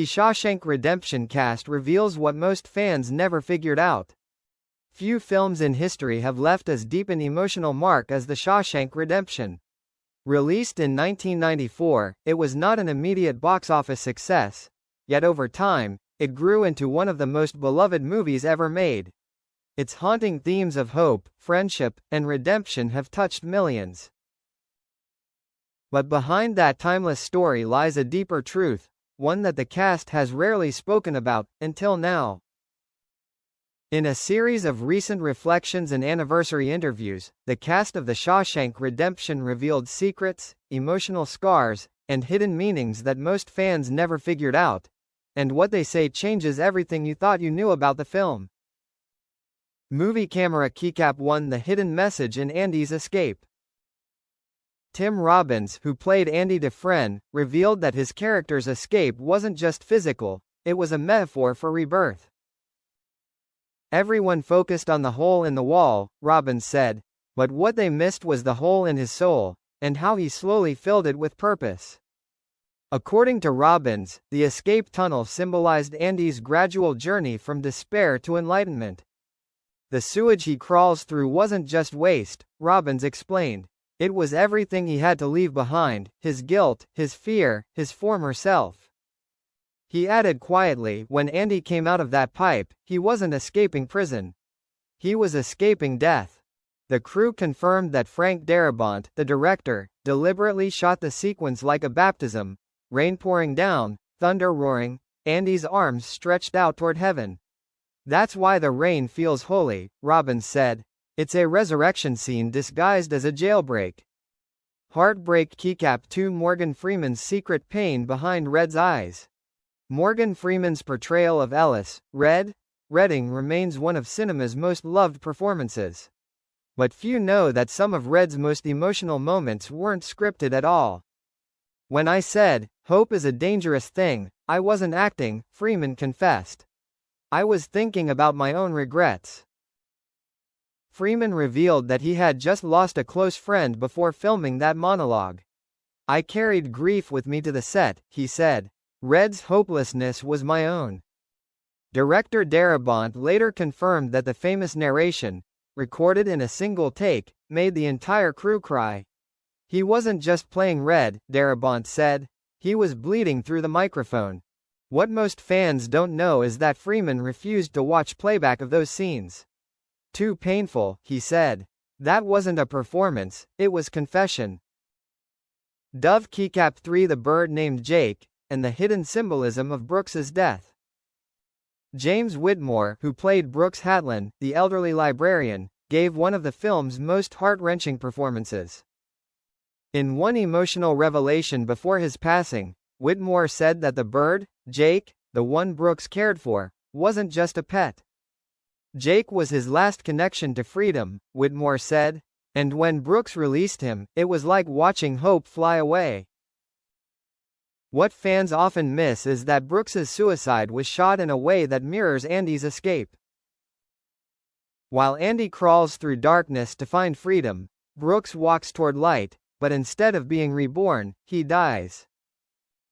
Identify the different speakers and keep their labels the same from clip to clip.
Speaker 1: Shawshank Redemption cast reveals what most fans never figured out. Few films in history have left as deep an emotional mark as The Shawshank Redemption. Released in 1994, it was not an immediate box office success, yet over time, it grew into one of the most beloved movies ever made. Its haunting themes of hope, friendship, and redemption have touched millions. But behind that timeless story lies a deeper truth, one that the cast has rarely spoken about, until now. In a series of recent reflections and anniversary interviews, the cast of The Shawshank Redemption revealed secrets, emotional scars, and hidden meanings that most fans never figured out, and what they say changes everything you thought you knew about the film. Movie camera keycap 1. The hidden message in Andy's escape. Tim Robbins, who played Andy Dufresne, revealed that his character's escape wasn't just physical, it was a metaphor for rebirth. Everyone focused on the hole in the wall, Robbins said, but what they missed was the hole in his soul, and how he slowly filled it with purpose. According to Robbins, the escape tunnel symbolized Andy's gradual journey from despair to enlightenment. The sewage he crawls through wasn't just waste, Robbins explained. It was everything he had to leave behind, his guilt, his fear, his former self. He added quietly, when Andy came out of that pipe, he wasn't escaping prison. He was escaping death. The crew confirmed that Frank Darabont, the director, deliberately shot the sequence like a baptism, rain pouring down, thunder roaring, Andy's arms stretched out toward heaven. That's why the rain feels holy, Robbins said. It's a resurrection scene disguised as a jailbreak. Heartbreak keycap 2. Morgan Freeman's secret pain behind Red's eyes. Morgan Freeman's portrayal of Ellis, Redding remains one of cinema's most loved performances. But few know that some of Red's most emotional moments weren't scripted at all. When I said, "Hope is a dangerous thing," I wasn't acting, Freeman confessed. I was thinking about my own regrets. Freeman revealed that he had just lost a close friend before filming that monologue. I carried grief with me to the set, he said. Red's hopelessness was my own. Director Darabont later confirmed that the famous narration, recorded in a single take, made the entire crew cry. He wasn't just playing Red, Darabont said. He was bleeding through the microphone. What most fans don't know is that Freeman refused to watch playback of those scenes. Too painful, he said. That wasn't a performance, it was confession. Dove keycap 3. The bird named Jake, and the hidden symbolism of Brooks's death. James Whitmore, who played Brooks Hatlin, the elderly librarian, gave one of the film's most heart-wrenching performances. In one emotional revelation before his passing, Whitmore said that the bird, Jake, the one Brooks cared for, wasn't just a pet. Jake was his last connection to freedom, Whitmore said, and when Brooks released him, it was like watching hope fly away. What fans often miss is that Brooks's suicide was shot in a way that mirrors Andy's escape. While Andy crawls through darkness to find freedom, Brooks walks toward light, but instead of being reborn, he dies.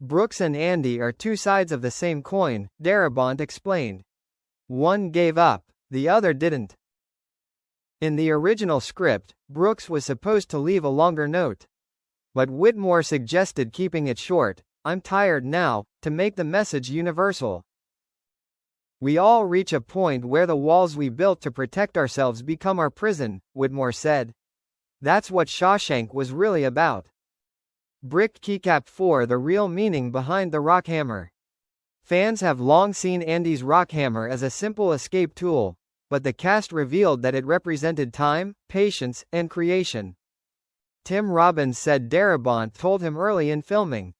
Speaker 1: Brooks and Andy are two sides of the same coin, Darabont explained. One gave up, the other didn't. In the original script, Brooks was supposed to leave a longer note. But Whitmore suggested keeping it short, "I'm tired now," to make the message universal. We all reach a point where the walls we built to protect ourselves become our prison, Whitmore said. That's what Shawshank was really about. Brick keycap 4. The real meaning behind the rock hammer. Fans have long seen Andy's rock hammer as a simple escape tool, but the cast revealed that it represented time, patience, and creation. Tim Robbins said Darabont told him early in filming.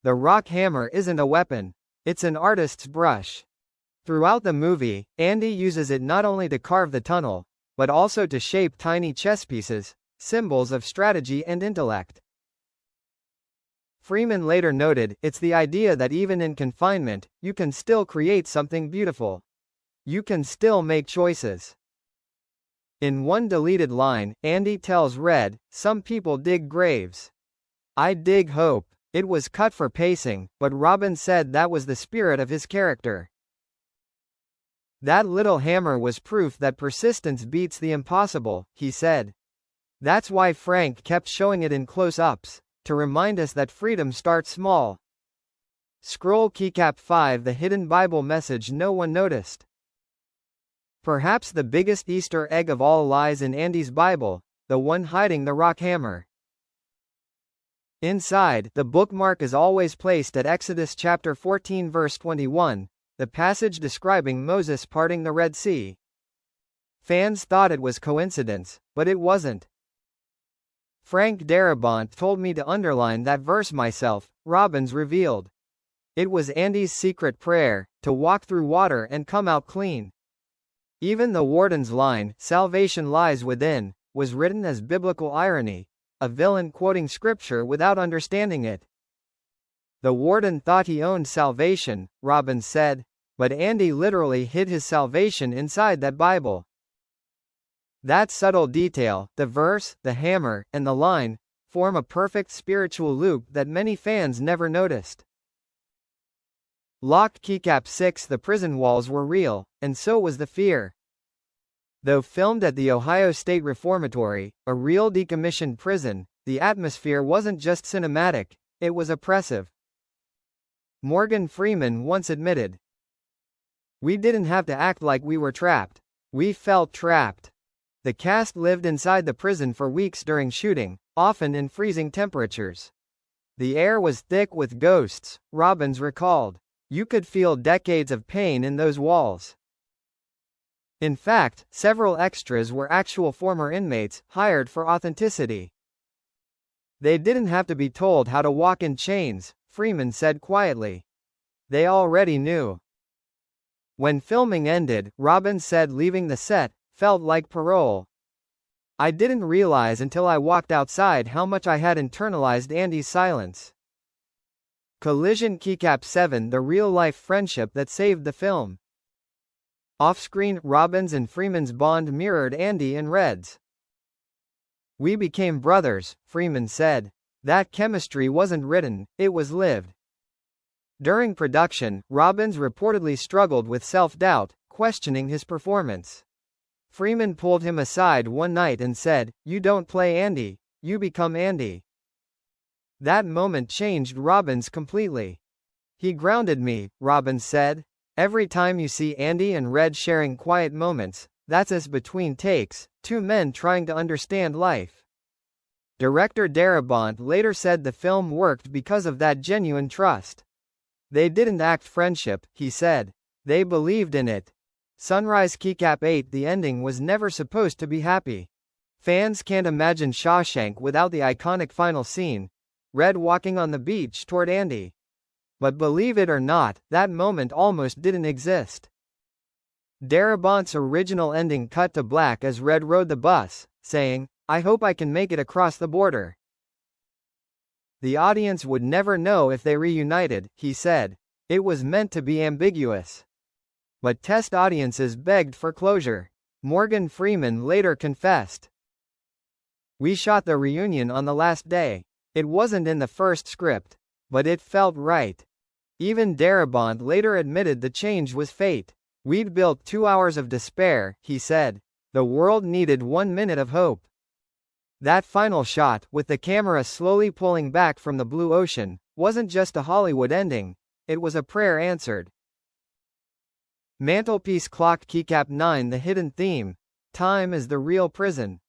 Speaker 1: The rock hammer isn't a weapon, it's an artist's brush. Throughout the movie, Andy uses it not only to carve the tunnel, but also to shape tiny chess pieces, symbols of strategy and intellect. Freeman later noted, "It's the idea that even in confinement, you can still create something beautiful. You can still make choices." In one deleted line, Andy tells Red, "Some people dig graves. I dig hope." It was cut for pacing, but Robbins said that was the spirit of his character. That little hammer was proof that persistence beats the impossible, he said. That's why Frank kept showing it in close-ups, to remind us that freedom starts small. Scroll Keycap 5. The hidden Bible message no one noticed. Perhaps the biggest Easter egg of all lies in Andy's Bible, the one hiding the rock hammer. Inside, the bookmark is always placed at Exodus chapter 14 verse 21, the passage describing Moses parting the Red Sea. Fans thought it was coincidence, but it wasn't. Frank Darabont told me to underline that verse myself, Robbins revealed. It was Andy's secret prayer, to walk through water and come out clean. Even the warden's line, "Salvation lies within," was written as biblical irony, a villain quoting scripture without understanding it. The warden thought he owned salvation, Robbins said, but Andy literally hid his salvation inside that Bible. That subtle detail, the verse, the hammer, and the line, form a perfect spiritual loop that many fans never noticed. Locked Keycap 6. The prison walls were real, and so was the fear. Though filmed at the Ohio State Reformatory, a real decommissioned prison, the atmosphere wasn't just cinematic, it was oppressive. Morgan Freeman once admitted, "We didn't have to act like we were trapped. We felt trapped." The cast lived inside the prison for weeks during shooting, often in freezing temperatures. The air was thick with ghosts, Robbins recalled. You could feel decades of pain in those walls. In fact, several extras were actual former inmates, hired for authenticity. They didn't have to be told how to walk in chains, Freeman said quietly. They already knew. When filming ended, Robbins said leaving the set felt like parole. I didn't realize until I walked outside how much I had internalized Andy's silence. Collision Keycap 7. The real-life friendship that saved the film. Off-screen, Robbins and Freeman's bond mirrored Andy and Red's. We became brothers, Freeman said. That chemistry wasn't written, it was lived. During production, Robbins reportedly struggled with self-doubt, questioning his performance. Freeman pulled him aside one night and said, "You don't play Andy, you become Andy." That moment changed Robbins completely. He grounded me, Robbins said. Every time you see Andy and Red sharing quiet moments, that's us between takes, two men trying to understand life. Director Darabont later said the film worked because of that genuine trust. They didn't act friendship, he said. They believed in it. Sunrise Keycap 8. The ending was never supposed to be happy. Fans can't imagine Shawshank without the iconic final scene, Red walking on the beach toward Andy. But believe it or not, that moment almost didn't exist. Darabont's original ending cut to black as Red rode the bus, saying, "I hope I can make it across the border." The audience would never know if they reunited, he said. It was meant to be ambiguous. But test audiences begged for closure. Morgan Freeman later confessed, "We shot the reunion on the last day. It wasn't in the first script. But it felt right." Even Darabont later admitted the change was fate. "We'd built 2 hours of despair," he said. "The world needed 1 minute of hope." That final shot, with the camera slowly pulling back from the blue ocean, wasn't just a Hollywood ending. It was a prayer answered. Mantelpiece Clock Keycap 9. The hidden theme. Time is the real prison.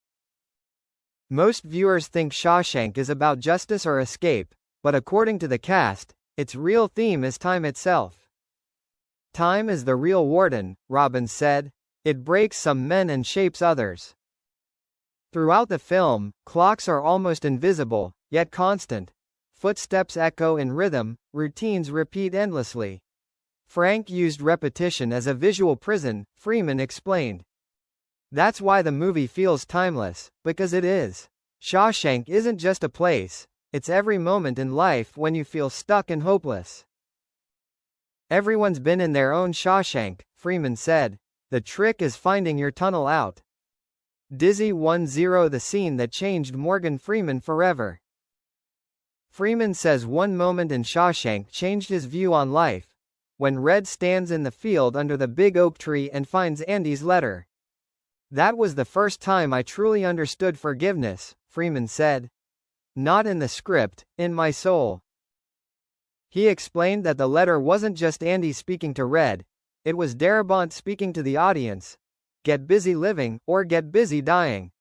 Speaker 1: Most viewers think Shawshank is about justice or escape, but according to the cast, its real theme is time itself. Time is the real warden, Robbins said. It breaks some men and shapes others. Throughout the film, clocks are almost invisible, yet constant. Footsteps echo in rhythm, routines repeat endlessly. Frank used repetition as a visual prison, Freeman explained. That's why the movie feels timeless, because it is. Shawshank isn't just a place, it's every moment in life when you feel stuck and hopeless. Everyone's been in their own Shawshank, Freeman said. The trick is finding your tunnel out. Dizzy 10. The scene that changed Morgan Freeman forever. Freeman says one moment in Shawshank changed his view on life. When Red stands in the field under the big oak tree and finds Andy's letter. That was the first time I truly understood forgiveness, Freeman said. Not in the script, in my soul. He explained that the letter wasn't just Andy speaking to Red, it was Darabont speaking to the audience. Get busy living, or get busy dying.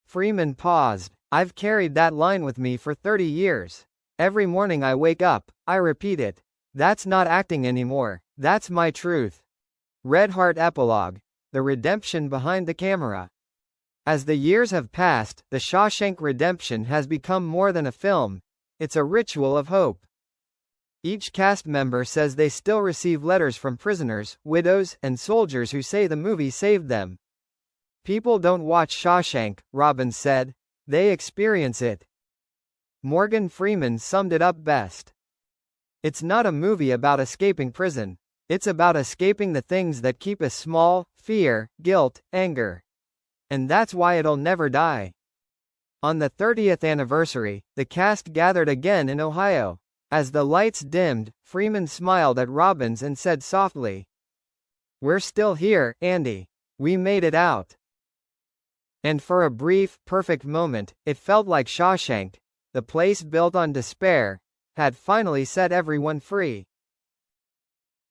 Speaker 1: Freeman paused. I've carried that line with me for 30 years. Every morning I wake up, I repeat it. That's not acting anymore, that's my truth. Red Heart Epilogue. The redemption behind the camera. As the years have passed, The Shawshank Redemption has become more than a film. It's a ritual of hope. Each cast member says they still receive letters from prisoners, widows, and soldiers who say the movie saved them. People don't watch Shawshank, Robbins said. They experience it. Morgan Freeman summed it up best. It's not a movie about escaping prison. It's about escaping the things that keep us small: fear, guilt, anger. And that's why it'll never die. On the 30th anniversary, the cast gathered again in Ohio. As the lights dimmed, Freeman smiled at Robbins and said softly, "We're still here, Andy. We made it out." And for a brief, perfect moment, it felt like Shawshank, the place built on despair, had finally set everyone free.